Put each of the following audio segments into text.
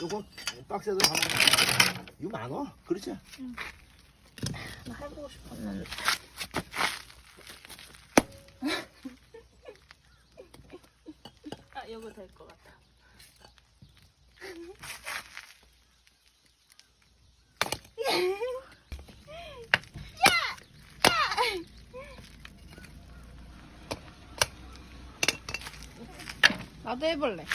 조금 박스에서 담아. 이거 많어? 그렇지? 응. 나 해보고 싶었는데. 아, 이거 될 것 같아. 나도 해볼래.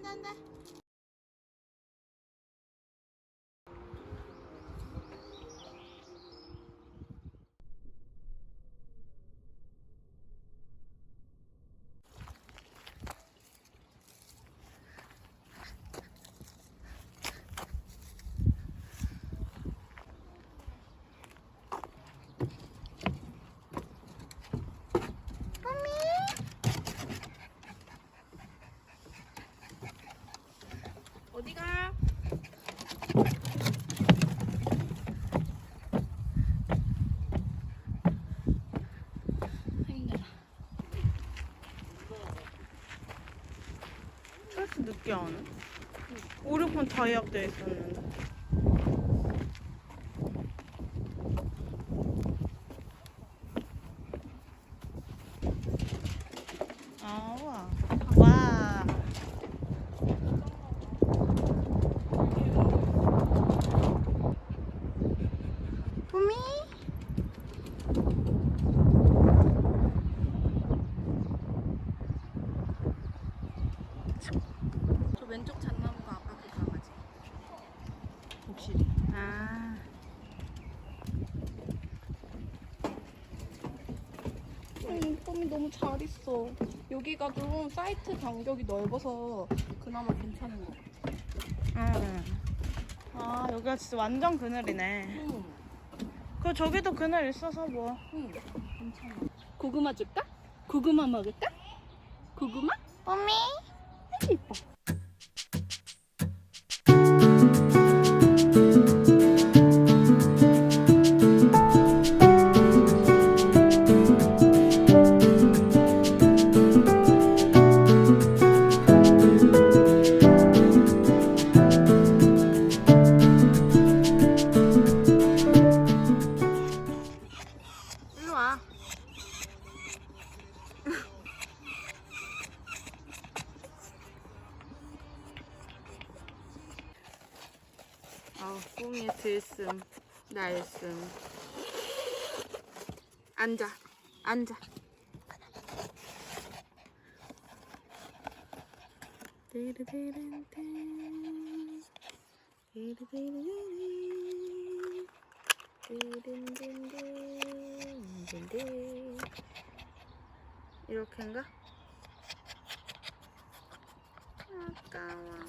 안돼. 어디가? 힘들어. 철수 늦게 하네. 오류폰 다 예약돼 있었는데. 아, 와. 와. 푸미? 저 왼쪽 잣나무가 아까 그 강아지. 복실이. 아. 폼이 너무 잘 있어. 여기가 좀 사이트 간격이 넓어서 그나마 괜찮은 것 같아. 응. 아, 여기가 진짜 완전 그늘이네. 응, 그 저기도 그늘 있어서 뭐. 응, 괜찮아. 고구마 줄까? 고구마 먹을까? 고구마? 푸미? 아주 이뻐. 꿈이 들숨, 날숨. 앉아, 앉아. 띠르디른딘, 띠르디르디린, 띠른딘딘딘딘. 이렇게인가? 아까워.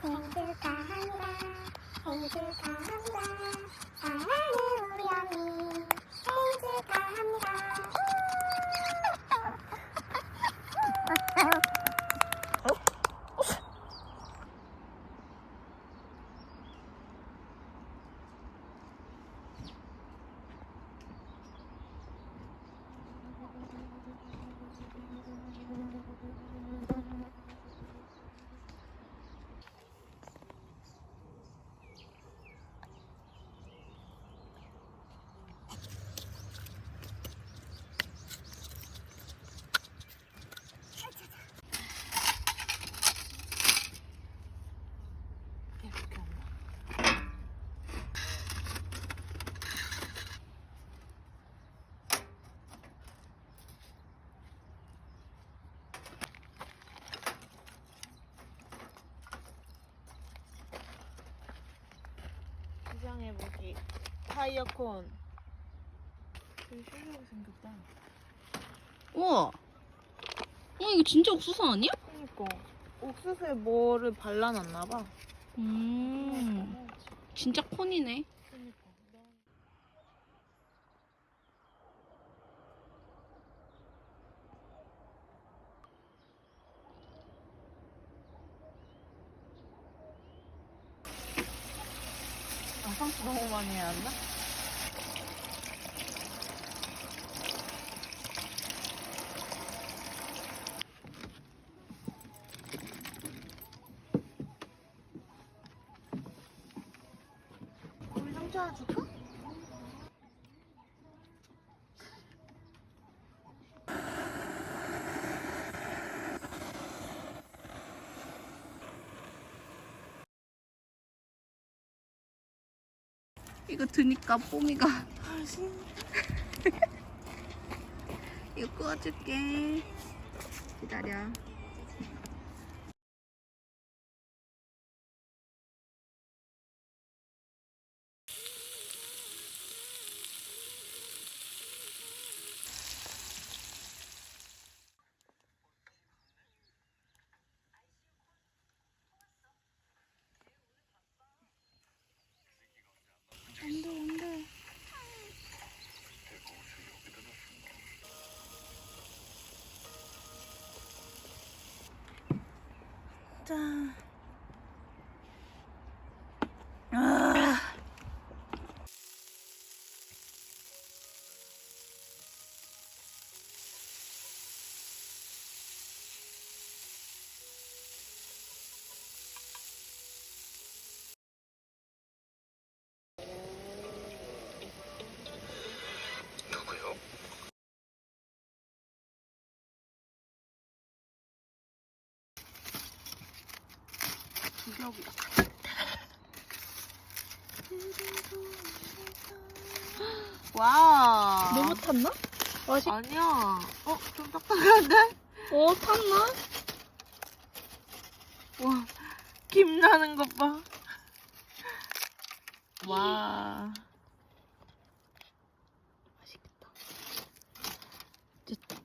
생일 축하합니다. 생일 축하합니다. 사랑하는 우리 언니 생일 축하합니다. 시장해보기 타이어콘. 되게 신기하게 생겼다. 우와. 이거 진짜 옥수수 아니야? 그니까 옥수수에 뭐를 발라놨나봐. 진짜 콘이네. 그니까. 아, 상추 너무 많이 해야 한다? 우리 상추 하나 줄까? 이거 드니까 뽀미가 이거 구워줄게. 기다려. 안돼 안돼. 짠. 누구요? 기억이다. 와. 너무 탔나? 맛이 아니야. 좀 딱딱한데? 탔나? 와, 김 나는 것 봐. 와. 맛있겠다. 됐다.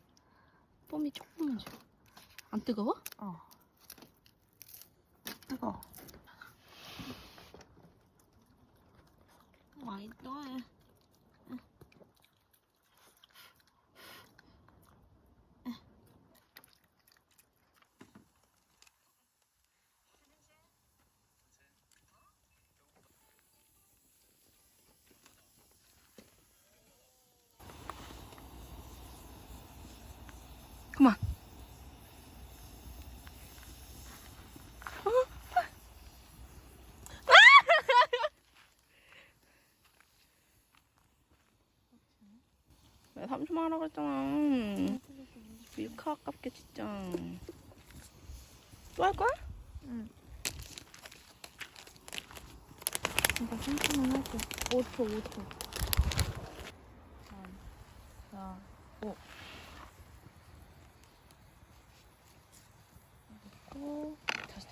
뽀미 조금만 줘. 안 뜨거워? 뜨거. 맛있다. 그만. 내가 3초만 하라 그랬잖아. 밀크 아깝게 진짜. 또 할 거야? 응. 이거 3초만 할게. 5초. 3, 4, 5. 넣고 다시.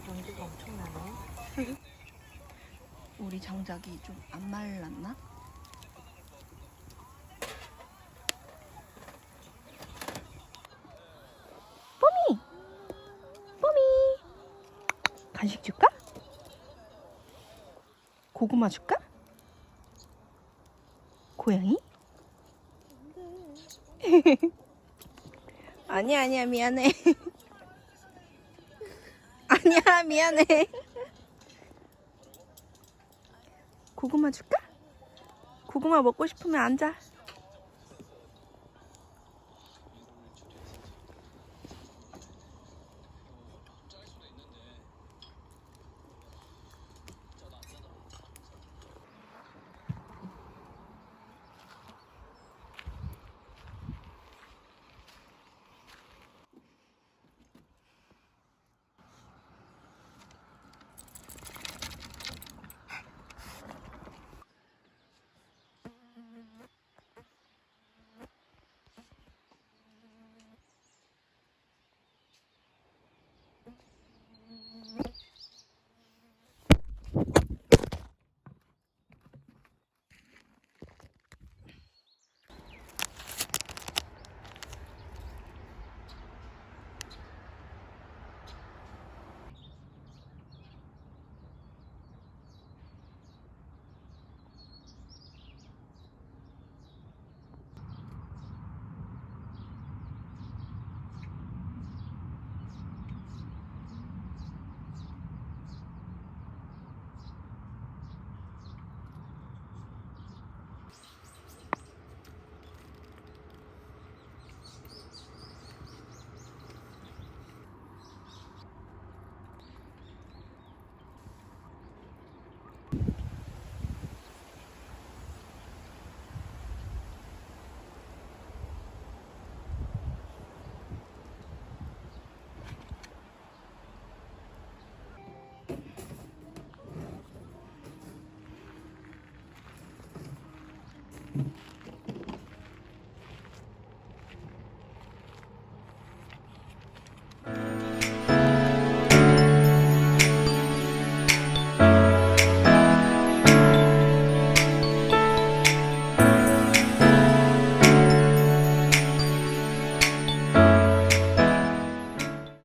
연기가 엄청나네. 우리 장작이 좀 안 말랐나? 뽀미! 간식 줄까? 고구마 줄까? 고양이? 아니야 미안해. 아니야 미안해. 고구마 줄까? 고구마 먹고 싶으면 앉아.